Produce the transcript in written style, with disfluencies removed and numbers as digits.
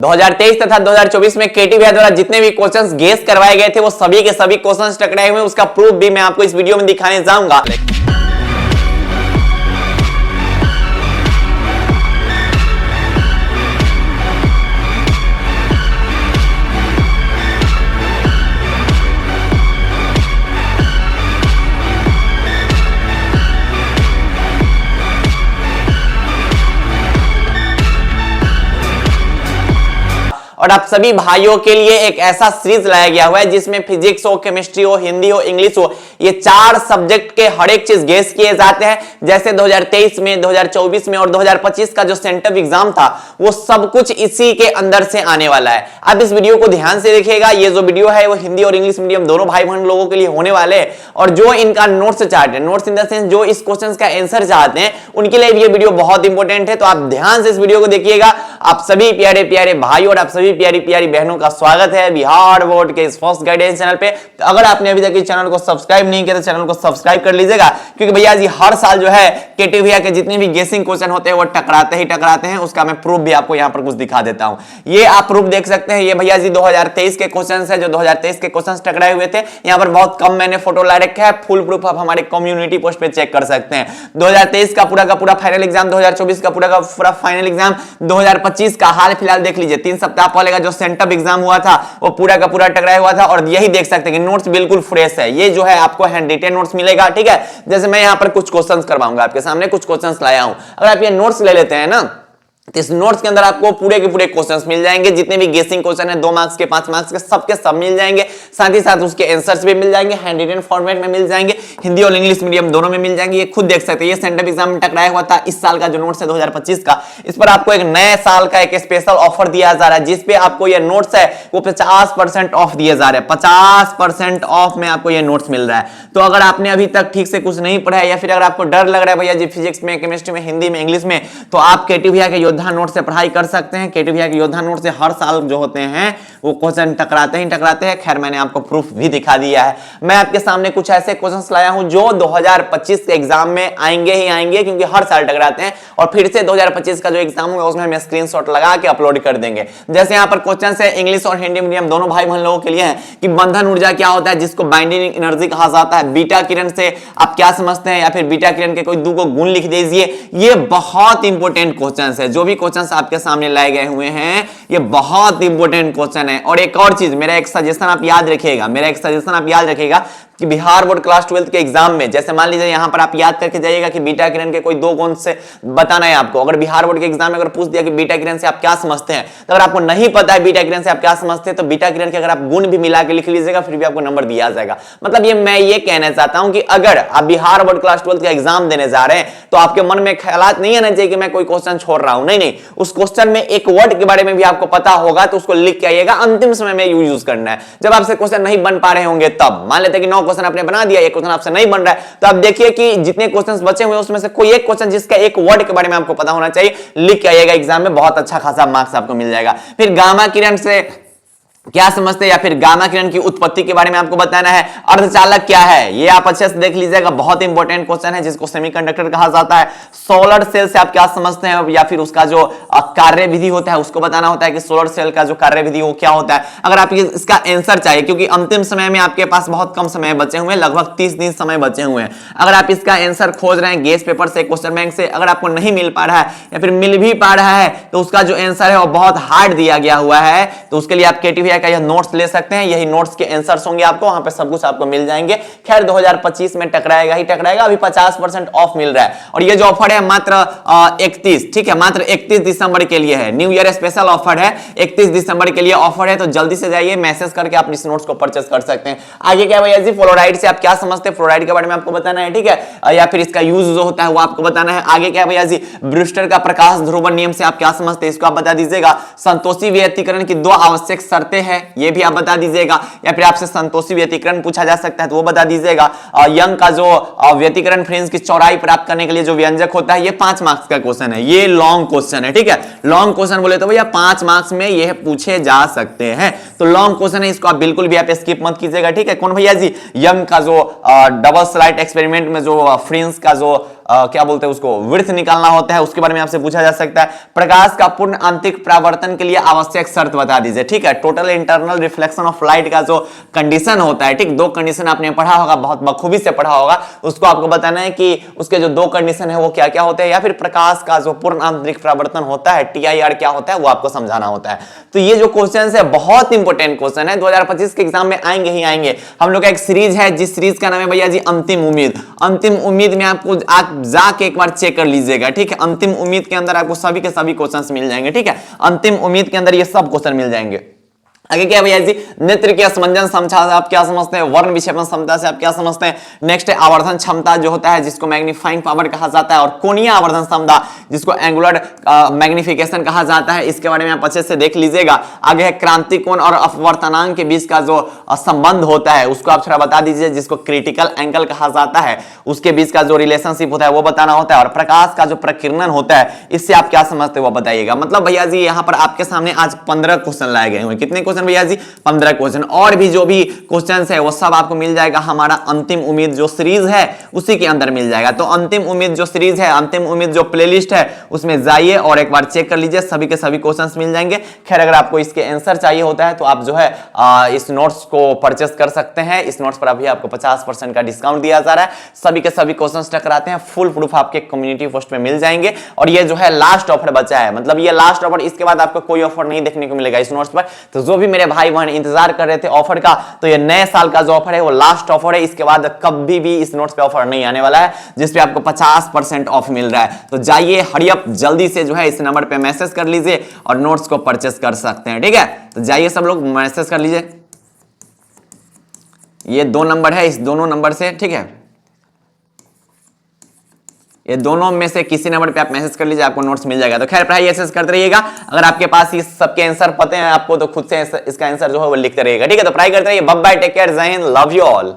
2023 तथा 2024 में केटी भैया द्वारा जितने भी क्वेश्चंस गेस करवाए गए थे वो सभी के सभी क्वेश्चंस टकराए हुए, उसका प्रूफ भी मैं आपको इस वीडियो में दिखाने जाऊंगा। और आप सभी भाइयों के लिए एक ऐसा सीरीज लाया गया हुआ है जिसमें फिजिक्स हो, केमिस्ट्री हो, हिंदी हो, इंग्लिश हो, ये 4 सब्जेक्ट के हर एक चीज गेस किए जाते हैं। जैसे 2023 में, 2024 में और 2025 का जो सेंटअप एग्जाम था वो सब कुछ इसी के अंदर से आने वाला है। आप इस वीडियो को ध्यान से देखिएगा। ये जो वीडियो है वो हिंदी और इंग्लिश मीडियम दोनों भाई बहन लोगों के लिए होने वाले हैं। और जो इनका नोट्स चार्ट है, नोट्स इन द सेंस जो इस क्वेश्चन का आंसर चाहते हैं, उनके लिए ये वीडियो बहुत इंपॉर्टेंट है। तो आप ध्यान से इस वीडियो को देखिएगा। आप सभी प्यारे प्यारे भाई और आप सभी प्यारी प्यारी बहनों का स्वागत है बिहार बोर्ड के इस फर्स्ट गाइडेंस चैनल पे। तो अगर आपने अभी तक इस चैनल को सब्सक्राइब नहीं किया तो चैनल को सब्सक्राइब कर लीजिएगा, क्योंकि भैया जी हर साल जो है केटी भैया के जितने भी गेसिंग क्वेश्चन होते हैं वो टकराते ही टकराते हैं। उसका मैं प्रूफ भी आपको यहां पर कुछ दिखा देता हूं। ये आप प्रूफ देख सकते हैं। ये भैया जी 2023 के क्वेश्चन है, जो 2023 के क्वेश्चन टकराए हुए थे। यहां पर बहुत कम मैंने फोटो ला रखा है, फुल प्रूफ आप हमारे कम्युनिटी पोस्ट पे चेक कर सकते हैं। 2023 का पूरा फाइनल एग्जाम, 2024 का पूरा फाइनल एग्जाम, 2025 का हाल फिलहाल देख लीजिए। 3 सप्ताह पहले का जो सेंटअप एग्जाम हुआ था वो पूरा का पूरा टकराया हुआ था। और यही देख सकते हैं कि नोट्स बिल्कुल फ्रेश है। ये जो है आपको हैंड रिटेन नोट्स मिलेगा, ठीक है। जैसे मैं यहां पर कुछ क्वेश्चंस करवाऊंगा, आपके सामने कुछ क्वेश्चंस लाया हूं। अगर आप ये नोट्स ले लेते हैं ना, तो इस नोट्स के अंदर आपको पूरे के पूरे क्वेश्चंस मिल जाएंगे। जितने भी गेसिंग क्वेश्चन है 2 मार्क्स के, 5 मार्क्स के, सबके सब मिल जाएंगे। साथ ही साथ उसके आंसर्स भी मिल जाएंगे, हैंड रिटन फॉर्मेट में मिल जाएंगे, हिंदी और इंग्लिश मीडियम दोनों में मिल जाएंगे। ये खुद देख सकते हैं। ये सेंटअप एग्जाम में टकराया हुआ था। इस साल का जो नोट्स है 2025 का, इस पर आपको एक नए साल का एक स्पेशल ऑफर दिया जा रहा है, जिसपे आपको ये नोट्स है वो 50% ऑफ दिए जा रहे हैं। 50% ऑफ में आपको ये नोट्स मिल रहा है। तो अगर आपने अभी तक ठीक से कुछ नहीं पढ़ा है, या फिर अगर आपको डर लग रहा है भैया जी फिजिक्स में, केमिस्ट्री में, हिंदी में, इंग्लिश में, तो आप केटी भैया के योद्धा नोट से पढ़ाई कर सकते हैं। केटी भैया के योद्धा नोट से हर साल जो होते हैं वो क्वेश्चन टकराते हैं। खैर मैंने आपको प्रूफ भी दिखा दिया है। मैं आपके सामने कुछ ऐसे क्वेश्चंस लाया हूं जो 2025 के एग्जाम में आएंगे ही आएंगे, क्योंकि हर साल टकराते हैं। और फिर से 2025 का जो एग्जाम होगा उसमें हम स्क्रीनशॉट लगा के अपलोड कर देंगे। जैसे यहां पर क्वेश्चन है इंग्लिश और हिंदी मीडियम दोनों भाई बहन लोगों के लिए है कि बंधन ऊर्जा क्या होता है, जिसको बाइंडिंग एनर्जी कहा जाता है। बीटा किरण से आप क्या समझते हैं, या फिर बीटा किरण के कोई 2 गुण लिख दीजिए। ये बहुत इंपॉर्टेंट क्वेश्चन है। जो भी क्वेश्चन आपके सामने लाए गए हुए हैं ये बहुत इंपॉर्टेंट क्वेश्चन है। और एक और चीज, मेरा एक सजेशन आप याद रखिएगा कि बिहार बोर्ड क्लास 12 के एग्जाम में, जैसे मान लीजिए यहां पर आप याद करके जाइएगा कि बीटा किरण के कोई 2 गुण से बताना है आपको। अगर बिहार बोर्ड के एग्जाम में अगर पूछ दिया कि बीटा किरण से आप क्या समझते हैं, तो अगर आपको नहीं पता है बीटा किरण से आप क्या समझते हैं, तो बीटा किरण के अगर आप गुण भी मिला के लिख लीजिएगा, फिर भी आपको नंबर दिया जाएगा। मतलब मैं ये कहना चाहता हूं कि अगर आप बिहार बोर्ड क्लास 12 का एग्जाम देने जा रहे हैं तो आपके मन में ख्यालात नहीं आना चाहिए कि मैं कोई क्वेश्चन छोड़ रहा हूं। नहीं, उस क्वेश्चन में एक वर्ड के बारे में भी आपको पता होगा, तो उसको लिख के आइएगा। अंतिम समय में यूज करना है, जब आपसे क्वेश्चन नहीं बन पा रहे होंगे तब। मान लेते हैं कि 9 क्वेश्चन आपने बना दिया, एक क्वेश्चन आपसे नहीं बन रहा है, तो आप देखिए कि जितने क्वेश्चंस बचे हुए हैं उसमें से कोई एक क्वेश्चन जिसका एक वर्ड के बारे में आपको पता होना चाहिए, लिख के आइएगा। एग्जाम में बहुत अच्छा खासा मार्क्स आपको मिल जाएगा। फिर गामा किरण से क्या समझते हैं, या फिर गामा किरण की उत्पत्ति के बारे में आपको बताना है। अर्धचालक क्या है ये आप अच्छे से देख लीजिएगा, बहुत इंपॉर्टेंट क्वेश्चन है, जिसको सेमीकंडक्टर कहा जाता है। सोलर सेल से आप क्या समझते हैं, या फिर उसका जो कार्य विधि होता है उसको बताना होता है कि सोलर सेल का जो कार्य विधि वो क्या होता है। अगर आप इसका आंसर चाहिए, क्योंकि अंतिम समय में आपके पास बहुत कम समय बचे हुए हैं, लगभग 30 दिन समय बचे हुए हैं। अगर आप इसका आंसर खोज रहे हैं गेस पेपर से, क्वेश्चन बैंक से, अगर आपको नहीं मिल पा रहा है या फिर मिल भी पा रहा है, तो उसका जो आंसर है वो बहुत हार्ड दिया गया हुआ है। तो उसके लिए आप केटी भैया का यह नोट्स ले सकते हैं। यही नोट्स के आंसर्स होंगे आपको, वहां पे सब कुछ आपको मिल जाएंगे। खैर 2025 में टकराएगा ही टकराएगा। अभी 50% ऑफ मिल रहा है, और ये जो ऑफर है मात्र 31, ठीक है, मात्र 31 दिसंबर के लिए है। न्यू ईयर स्पेशल ऑफर है, 31 दिसंबर के लिए ऑफर है। तो जल्दी से जाइए, मैसेज करके आप इस नोट्स को परचेस कर सकते हैं। आगे क्या भैया जी, फ्लोराइड से आप क्या समझते हैं, फ्लोराइड के बारे में आपको बताना है, ठीक है, या फिर इसका यूज जो होता है वो आपको बताना है। आगे क्या भैया जी, ब्रूस्टर का प्रकाश ध्रुवण नियम से आप क्या समझते हैं, इसको आप बता दीजिएगा। संतोषी व्यतिकरण की 2 आवश्यक शर्तें हैं, ये भी आप बता दीजिएगा। या फिर आपसे संतोषी व्यतिकरण पूछा जा सकता है तो वो बता दीजिएगा। यंग का जो व्यतिकरण फ्रेंच की चौड़ाई प्राप्त करने के लिए जो व्यंजक होता है, ये 5 मार्क्स का क्वेश्चन है। ये लॉन्ग क्वेश्चन है, ठीक है। लॉन्ग क्वेश्चन बोले तो भैया 5 मार्क्स में ये पूछे जा सकते हैं। तो लॉन्ग क्वेश्चन है, इसको आप बिल्कुल भी आप स्किप मत कीजिएगा, ठीक है। कौन भैया जी, यंग का जो डबल स्लाइड एक्सपेरिमेंट में जो फ्रेंच का जो क्या बोलते हैं उसको, विड्थ निकालना होता है, उसके बारे में आपसे पूछा जा सकता है। प्रकाश का पूर्ण आंतरिक परावर्तन के लिए आवश्यक शर्त बता दीजिए, ठीक है। Total internal reflection of light का जो कंडीशन होता है, ठीक, 2 कंडीशन आपने पढ़ा होगा, बहुत बखूबी से पढ़ा होगा, उसको आपको बताना है कि उसके जो 2 कंडीशन है वो क्या क्या होते हैं, या फिर प्रकाश का जो पूर्ण आंतरिक परावर्तन होता है TIR क्या होता है वो आपको समझाना होता है। तो ये जो क्वेश्चन है बहुत इंपॉर्टेंट क्वेश्चन है, 2025 के एग्जाम में आएंगे ही आएंगे। हम लोग का एक सीरीज है जिस सीरीज का नाम है भैया जी अंतिम उम्मीद। अंतिम उम्मीद में आपको आप जाके एक बार चेक कर लीजिएगा, ठीक है। अंतिम उम्मीद के अंदर आपको सभी के सभी क्वेश्चंस मिल जाएंगे, ठीक है। अंतिम उम्मीद के अंदर ये सब क्वेश्चन मिल जाएंगे। आगे क्या भैया जी, नेत्र की असमंजन क्षमता से आप क्या समझते हैं, वर्ण विक्षेपण क्षमता से आप क्या समझते हैं। नेक्स्ट है आवर्धन क्षमता जो होता है जिसको मैग्नीफाइंग पावर कहा जाता है, और कोणीय आवर्धन क्षमता जिसको एंगुलर मैग्निफिकेशन कहा जाता है, इसके बारे में आप अच्छे से देख लीजिएगा। आगे है क्रांति कोण और अपवर्तनांक के बीच का जो संबंध होता है उसको आप थोड़ा बता दीजिए, जिसको क्रिटिकल एंगल कहा जाता है, उसके बीच का जो रिलेशनशिप होता है वो बताना होता है। और प्रकाश का जो प्रकीर्णन होता है इससे आप क्या समझते हो वो बताइएगा। मतलब भैया जी यहाँ पर आपके सामने आज 15 क्वेश्चन लाए गए हुए। कितने क्वेश्चन भैया जी, 15 क्वेश्चन। और भी जो भी क्वेश्चंस है वो सब आपको मिल जाएगा हमारा अंतिम उम्मीद जो सीरीज है उसी के अंदर मिल जाएगा। तो अंतिम उम्मीद जो सीरीज है, अंतिम उम्मीद जो प्लेलिस्ट है उसमें जाइए और एक बार चेक कर लीजिए, सभी के सभी क्वेश्चंस मिल जाएंगे। खैर अगर आपको इसके आंसर चाहिए होता है तो आप जो है इस नोट्स को परचेस कर सकते हैं। इस नोट्स पर अभी आपको 50% का डिस्काउंट दिया जा रहा है। सभी के सभी क्वेश्चंस टकराते हैं, फुल प्रूफ आपके कम्युनिटी पोस्ट में मिल जाएंगे। और ये जो है लास्ट ऑफर बचा है, मतलब ये लास्ट ऑफर, इसके बाद आपको कोई ऑफर नहीं देखने को मिलेगा इस नोट्स पर। तो जो भी मेरे भाई बहन इंतजार कर रहे थे ऑफर का, तो ये नए साल का जो ऑफर है वो लास्ट ऑफर है। इसके बाद कभी भी इस नोट्स पे ऑफर नहीं आने वाला है जिसपे आपको 50% ऑफ मिल रहा है। तो जाइए हरी अप, जल्दी से जो है इस नंबर पे मैसेज कर लीजिए और नोट्स को परचेस कर सकते हैं, ठीक है। तो जाइए सब लोग मैसेज कर लीजिए, ये 2 नंबर है, इस दोनों नंबर से, ठीक है, ये दोनों में से किसी नंबर पे आप मैसेज कर लीजिए, आपको नोट्स मिल जाएगा। तो खैर पढ़ाई ऐसे करते रहिएगा। अगर आपके पास इस सबके आंसर पते हैं आपको तो खुद से इसका आंसर जो है वो लिखते रहिएगा, ठीक है। तो पढ़ाई करते रहिए। बाय बाय, टेक केयर, जय हिंद, लव यू ऑल।